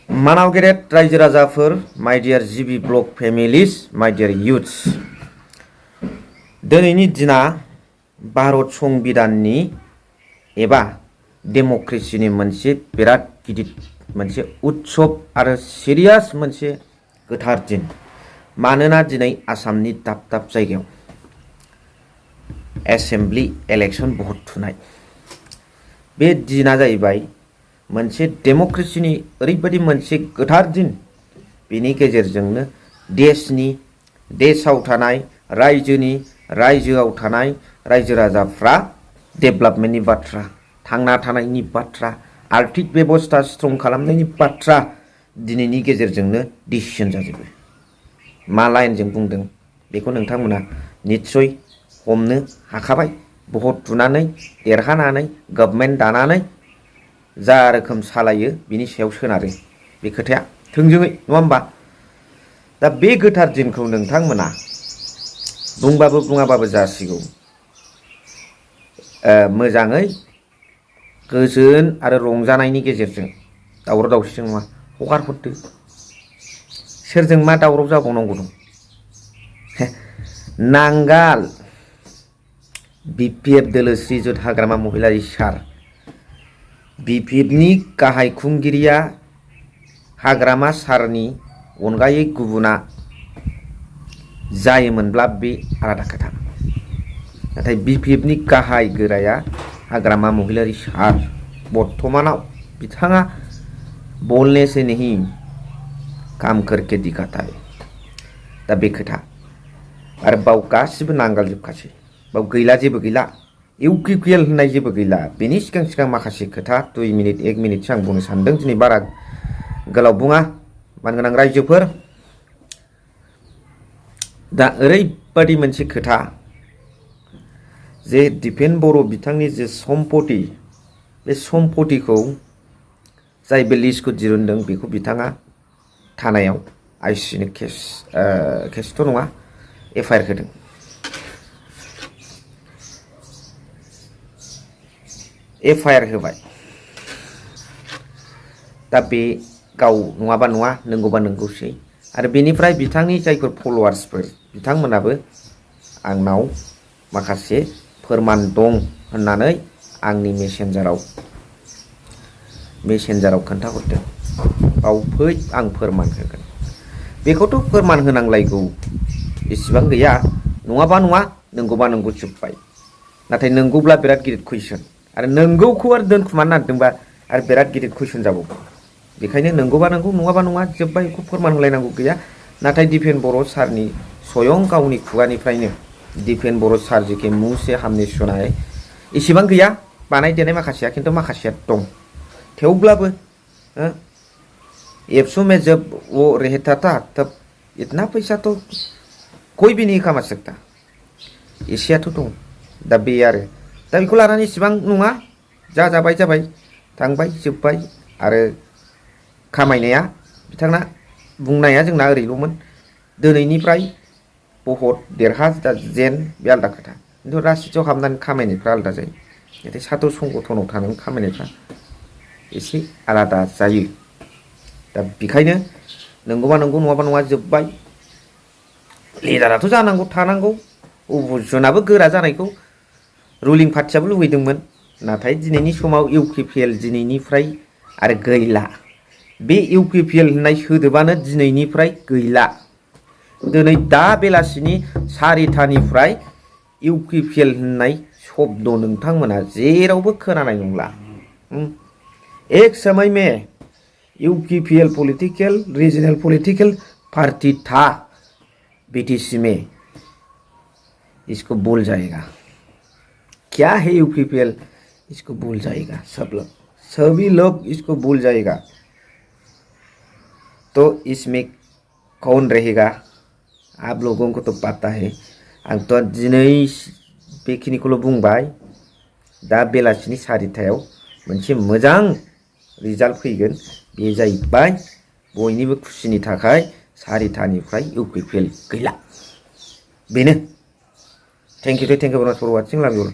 मानाव गेदेर रायजो राजाफोर, माय डियार जिबि ब्लग फेमिलिस, माय डियार युथ्स, दिनैनि दिना भारत संबिधाननि एबा डेमक्रेसिनि मोनसे बिराद गिदिर मोनसे उत्सव आरो सिरियास मोनसे गोथार दिन। मानोना दिनै आसामनि दाब दाब जायगायाव एसेम्बलि इलेक्शन भट थुनाय। बे दिना जाहैबाय मोनसे डेमक्रेसिनि ओरैबायदि मोनसे गोथार दिन। बेनि गेजेरजोंनो देशआव थानाय रायजोआव थानाय रायजो राजाफ्रा डेभेलपमेन्टनि बाथ्रा, थांना थानायनि बाथ्रा, आर्थिक बेबस्था स्ट्रं खालामनायनि बाथ्रा दिनैनि गेजेरजोंनो डिसिजन जाजोबो। मा लाइनजों बुंदों बेखौ नोंथांमोना निस्सय हमनो हाखाबाय। भट थुनानै देरहानानै गभर्नमेन्ट दानानै जा रोखोम सालायो बिनि सायाव सोनारो बे खोथाया थोंजोङै, नङा होमबा? दा बे गोथार दिनखौ नोंथांमोना बुंबाबो बुङाबाबो जासिगौ मोजाङै गोजोन आरो रंजानायनि गेजेरजों, दावराव दावसिजों नङा, हगार हरदो। सोरजों मा दावराव जाबावनांगौ दं? नांगाल बिपिएफ दोलो श्रीजुत हाग्रामा महिलारि सार, बिपिएफनि गाहाय खुंगिरिया हाग्रामा सारनि अनगायै गुबुना जायोमोनब्ला बे आलादा खोथा। नाथाय बिपिएफनि गाहाय गोराया हाग्रामा महिलारि सार। बर्तमानाव बिथाङा बोलने से नहीं काम करके दिखाता है। दा बे खोथा आरो बाव गासिबो नांगालजोबखासै, बाव गैला, जेबो गैला, इउपिपिएल होननाय जेबो गैला। बेनि सिगां माखासे खोथा 2 मिनिट 1 मिनिटसो आं बुंनो सानदों। दिनै बारा गोलाव बुङा। मानगोनां रायजोफोर, दा ओरैबायदि मोनसे खोथा जे दिपेन बर' बिथांनि जे सम्पति, बे सम्पतिखौ जाय बे लिस्टखौ दिरुनदों बेखौ बिथाङा थानायाव आइसिनो केसथ' नङा, एफआइआर होदों। एफआइआर होबाय। दा बे गाव नङाबा नङा, नंगौबा नंगौसै। आरो बेनिफ्राय बिथांनि जायफोर फल'वार्सफोर, बिथांमोनाबो आंनाव माखासे फोरमान दं होननानै आंनि मेसेन्जाराव खोन्थाहरदों। बाव फै, आं फोरमान होगोन। बेखौथ' फोरमान होनांलायगौ इसिबां गैया। नङाबा नङा, नंगौबा नंगौ जोब्बाय। नाथाय नंगौब्ला बिराद गिदिर कुइसन, आरो नंगौखौ आरो दोनखुमानो नागिरदोंबा आरो बिराद गिदिर कुइसन जाबावो। बेखायनो नंगौबा नंगौ, नङाबा नङा, जोब्बाय। बेखौ फोरमान होलायनांगौ गैया। नाथाय दिपेन बर' सारनि स्वयं गावनि खुगानिफ्रायनो दिपेन बर' सार जिके मुंह से हमने सुना है, इसेबां गैया बानायदेनाय माखासेया, खिन्थु माखासेया दं। थेवब्लाबो एप्सु में जब वो रहता था तब इतना पैसा तो कोई भी नहीं कमा सकता, एसेयाथ' दं। दा बे आरो दा बेखौ लानानै इसेबां नङा, जाबाय थांबाय जोब्बाय। आरो खामायनाया बिथांना बुंनाया जोंना ओरैल'मोन, दिनैनिफ्राय भट देरहाजेन बे आलादा खोथा, खिन्थु राजनितियाव हाबनानै खामायनायफ्रा आलादा जायो। नाथाय साधु संगठनाव थानानै खामायनायफ्रा एसे आलादा जायो। दा बेखायनो नंगौबा नंगौ, नङाबा नङा, जोब्बाय। लिडाराथ' जानांगौ, थानांगौ। अब'जिसनाबो गोरा जानायखौ रुलिं पार्टियाबो लुबैदोंमोन। नाथाय दिनैनि समाव इउपिपिएल दिनैनिफ्राय आरो गैला। बे इउपिपिएल होननाय सोदोबानो दिनैनिफ्राय गैला। दिनै दा बेलासिनि 4टानिफ्राय इउपिपिएल होननाय शब्द नोंथांमोना जेरावबो खोनानाय नंला। एक समय में यूपीपीएल रीजनल पॉलिटिकल पार्टी था बीटीसी में, इसको भूल जाएगा। क्या है यूपीपीएल, इसको भूल जाएगा सभी लोग इसको भूल जाएगा। तो इसमें कौन रहेगा आप लोगों को तो पता है। आं तो दिनै बेखिनिखौल' बुंबाय। दा बेलासिनि 4टायाव मोनसे मोजां रिजाल्ट फैगोन। बे जाहैबाय बयनिबो खुसिनि थाखाय 4टानिफ्राय इउपिपिएल गैला। बेनो। थेंक इउ भेरि माच फर वाचिं। लाभ इउ।